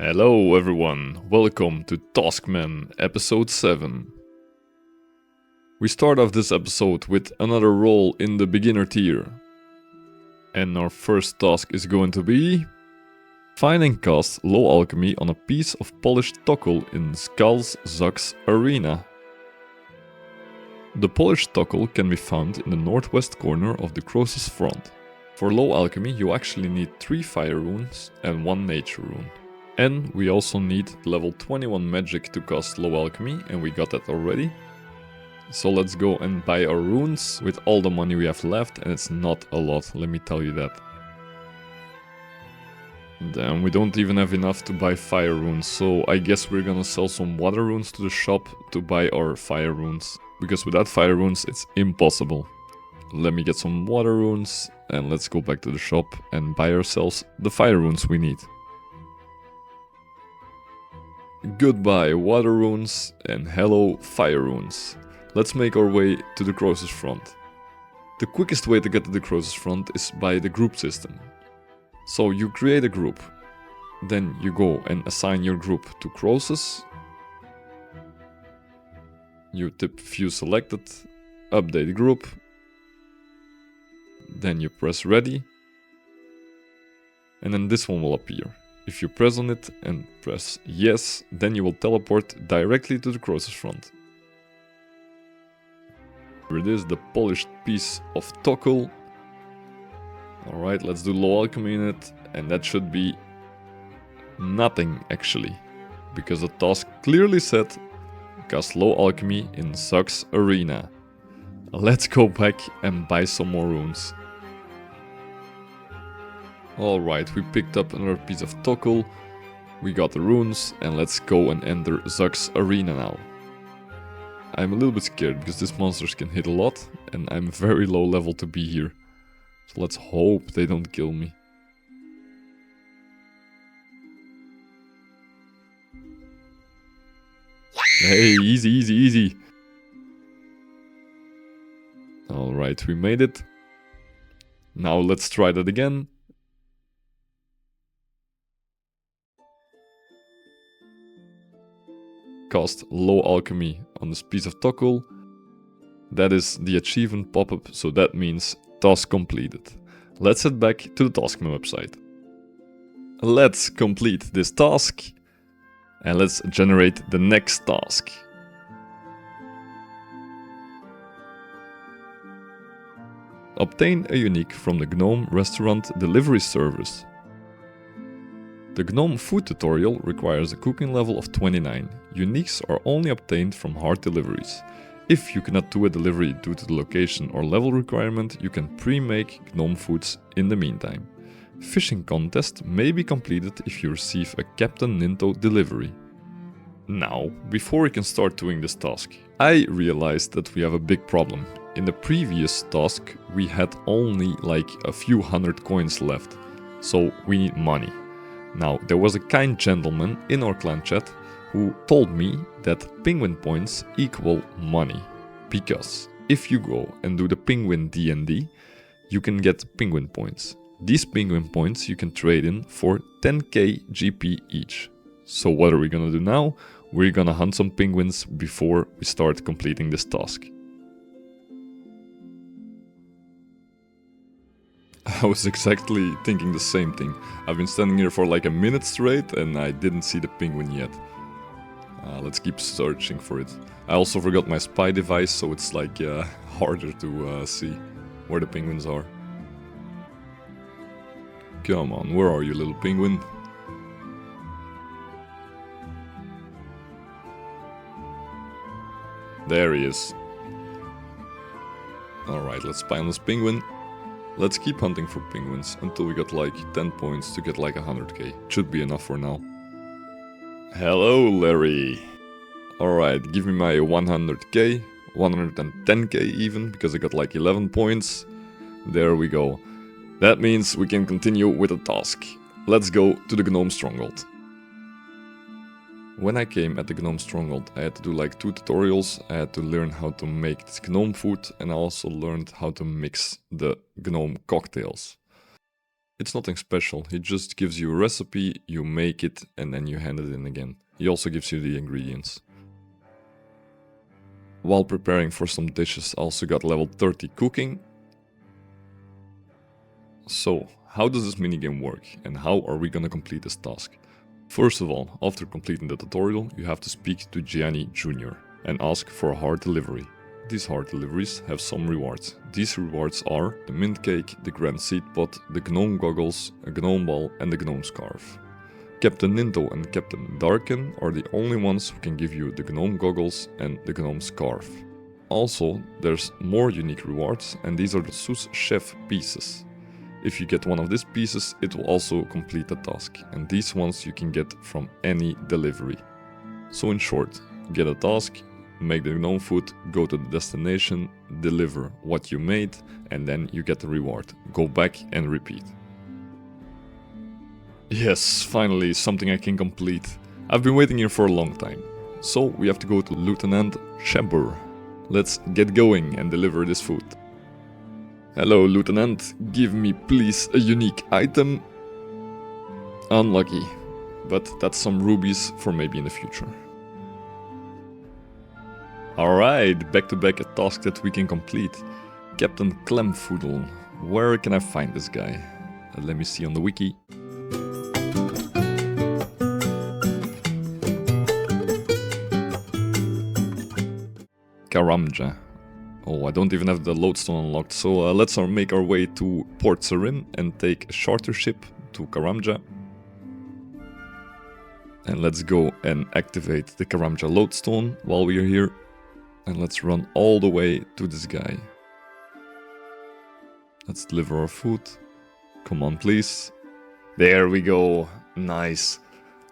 Hello everyone, welcome to Taskman episode 7. We start off this episode with another role in the beginner tier. And our first task is going to be... find and cast low alchemy on a piece of polished tokkul in Skal's Zug's arena. The polished tokkul can be found in the northwest corner of the Croesus front. For low alchemy you actually need 3 fire runes and 1 nature rune. And we also need level 21 magic to cast low alchemy, and we got that already. So let's go and buy our runes with all the money we have left, and it's not a lot, let me tell you that. Then we don't even have enough to buy fire runes, so I guess we're gonna sell some water runes to the shop to buy our fire runes. Because without fire runes it's impossible. Let me get some water runes, and let's go back to the shop and buy ourselves the fire runes we need. Goodbye water runes and hello fire runes. Let's make our way to the Croesus front. The quickest way to get to the Croesus front is by the group system. So you create a group, then you go and assign your group to Croesus. You tip view selected, update group, then you press ready, and then this one will appear. If you press on it and press yes, then you will teleport directly to the Croesus front. Here it is, the polished piece of tokkul. Alright, let's do low alchemy in it, and that should be nothing actually, because the task clearly said cast low alchemy in Zug's arena. Let's go back and buy some more runes. Alright, we picked up another piece of tokkul, we got the runes, and let's go and enter Zug's arena now. I'm a little bit scared because these monsters can hit a lot, and I'm very low level to be here. So let's hope they don't kill me. Hey, easy, easy, easy. Alright, we made it. Now let's try that again. Cast low alchemy on this piece of tokkul. That is the achievement pop-up, so that means task completed. Let's head back to the Taskman website. Let's complete this task and let's generate the next task. Obtain a unique from the Gnome restaurant delivery service. The Gnome food tutorial requires a cooking level of 29. Uniques are only obtained from hard deliveries. If you cannot do a delivery due to the location or level requirement, you can pre-make Gnome foods in the meantime. Fishing contest may be completed if you receive a Captain Ninto delivery. Now, before we can start doing this task, I realized that we have a big problem. In the previous task, we had only like a few hundred coins left, so we need money. Now, there was a kind gentleman in our clan chat who told me that penguin points equal money. Because if you go and do the penguin D&D, you can get penguin points. These penguin points you can trade in for 10k GP each. So what are we gonna do now? We're gonna hunt some penguins before we start completing this task. I was exactly thinking the same thing. I've been standing here for like a minute straight and I didn't see the penguin yet. Let's keep searching for it. I also forgot my spy device, so it's like harder to see where the penguins are. Come on, where are you, little penguin? There he is. Alright, let's spy on this penguin. Let's keep hunting for penguins until we got like 10 points to get like 100k. Should be enough for now. Hello, Larry. Alright, give me my 100k, 110k even, because I got like 11 points. There we go. That means we can continue with the task. Let's go to the Gnome Stronghold. When I came at the Gnome Stronghold, I had to do like 2 tutorials. I had to learn how to make this gnome food, and I also learned how to mix the gnome cocktails. It's nothing special, he just gives you a recipe, you make it, and then you hand it in again. He also gives you the ingredients. While preparing for some dishes, I also got level 30 cooking. So, how does this minigame work, and how are we gonna complete this task? First of all, after completing the tutorial, you have to speak to Gianni Jr. and ask for a hard delivery. These hard deliveries have some rewards. These rewards are the mint cake, the grand seed pot, the gnome goggles, a gnome ball and the gnome scarf. Captain Ninto and Captain Darken are the only ones who can give you the gnome goggles and the gnome scarf. Also, there's more unique rewards, and these are the sous chef pieces. If you get one of these pieces, it will also complete the task, and these ones you can get from any delivery. So in short, get a task, make the gnome food, go to the destination, deliver what you made, and then you get the reward. Go back and repeat. Yes, finally something I can complete. I've been waiting here for a long time. So we have to go to Lieutenant Shebur. Let's get going and deliver this food. Hello Lieutenant, give me please a unique item. Unlucky, but that's some rubies for maybe in the future. Alright, back to back a task that we can complete. Captain Klemfoodle. Where can I find this guy? Let me see on the wiki. Karamja. Oh, I don't even have the lodestone unlocked, so let's make our way to Port Sarin and take a charter ship to Karamja. And let's go and activate the Karamja lodestone while we are here. And let's run all the way to this guy. Let's deliver our food. Come on, please. There we go. Nice.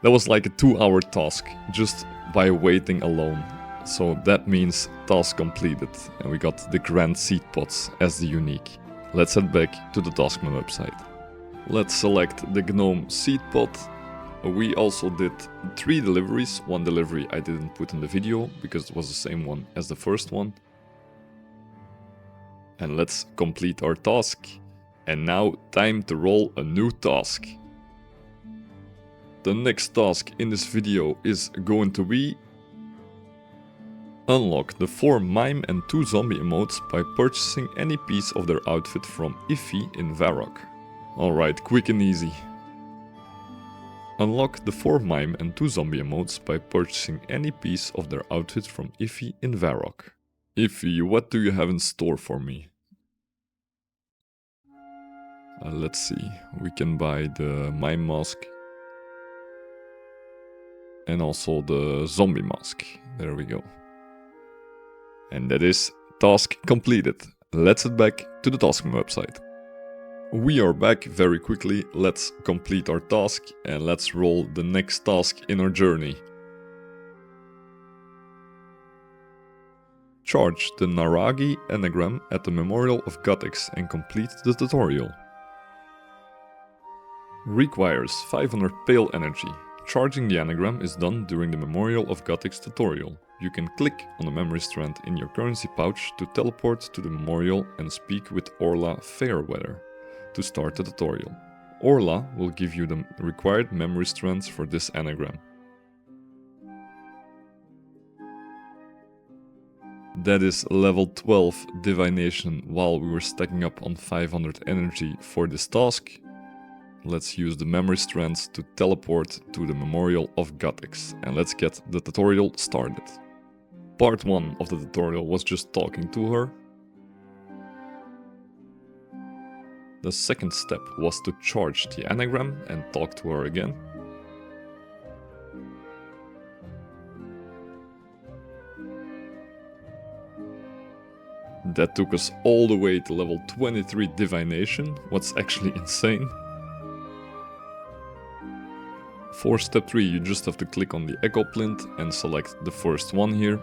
That was like a 2-hour task, just by waiting alone. So that means task completed, and we got the grand seed pots as the unique. Let's head back to the Taskman website. Let's select the gnome seed pot. We also did 3 deliveries. One delivery I didn't put in the video because it was the same one as the first one. And let's complete our task. And now time to roll a new task. The next task in this video is going to be unlock the 4 mime and 2 zombie emotes by purchasing any piece of their outfit from Iffy in Varrock. Alright, quick and easy. Unlock the 4 mime and 2 zombie emotes by purchasing any piece of their outfit from Iffy in Varrock. Iffy, what do you have in store for me? Let's see, we can buy the mime mask. And also the zombie mask. There we go. And that is task completed. Let's head back to the Taskman website. We are back very quickly. Let's complete our task and let's roll the next task in our journey. Charge the Naragi anagram at the Memorial of Gothics and complete the tutorial. Requires 500 pale energy. Charging the anagram is done during the Memorial of Gothics tutorial. You can click on the memory strand in your currency pouch to teleport to the memorial and speak with Orla Fairweather to start the tutorial. Orla will give you the required memory strands for this anagram. That is level 12 divination while we were stacking up on 500 energy for this task. Let's use the memory strands to teleport to the Memorial of Gothics and let's get the tutorial started. Part 1 of the tutorial was just talking to her. The second step was to charge the anagram and talk to her again. That took us all the way to level 23 divination, what's actually insane. For step 3 you just have to click on the echo plinth and select the first one here.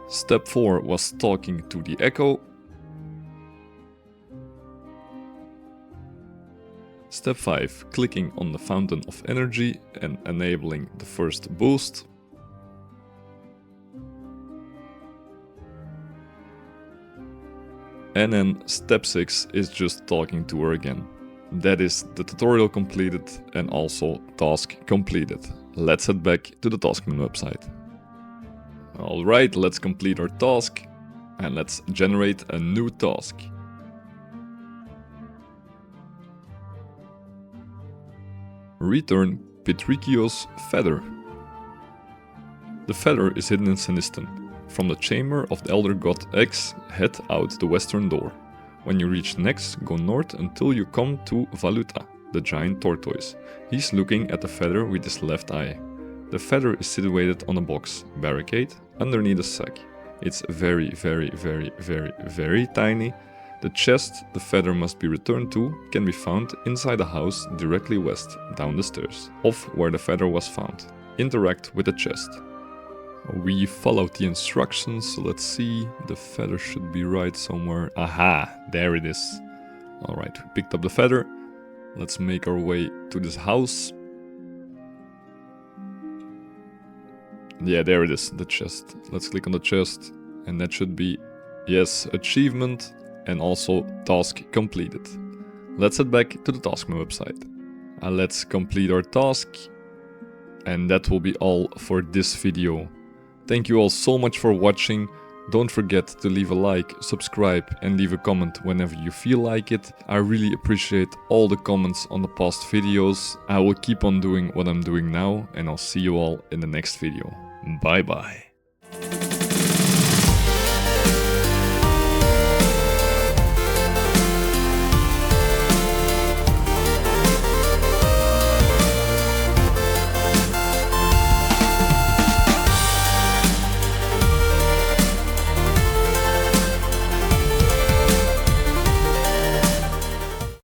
Step 4 was talking to the echo. Step 5, clicking on the fountain of energy and enabling the first boost. And then step 6 is just talking to her again. That is the tutorial completed and also task completed. Let's head back to the Taskman website. Alright, let's complete our task and let's generate a new task. Return Petricchio's feather. The feather is hidden in Sinistan. From the chamber of the Elder God X, head out the western door. When you reach Nex, go north until you come to Valuta, the giant tortoise. He's looking at the feather with his left eye. The feather is situated on a box, barricade, underneath a sack. It's very, very, very, very, very tiny. The chest the feather must be returned to can be found inside the house directly west, down the stairs, of where the feather was found. Interact with the chest. We followed the instructions, so let's see, the feather should be right somewhere. Aha, there it is. Alright, we picked up the feather. Let's make our way to this house. Yeah, there it is, the chest. Let's click on the chest, and that should be, yes, achievement, and also task completed. Let's head back to the Taskman website. Let's complete our task, and that will be all for this video. Thank you all so much for watching. Don't forget to leave a like, subscribe and leave a comment whenever you feel like it. I really appreciate all the comments on the past videos. I will keep on doing what I'm doing now and I'll see you all in the next video. Bye bye.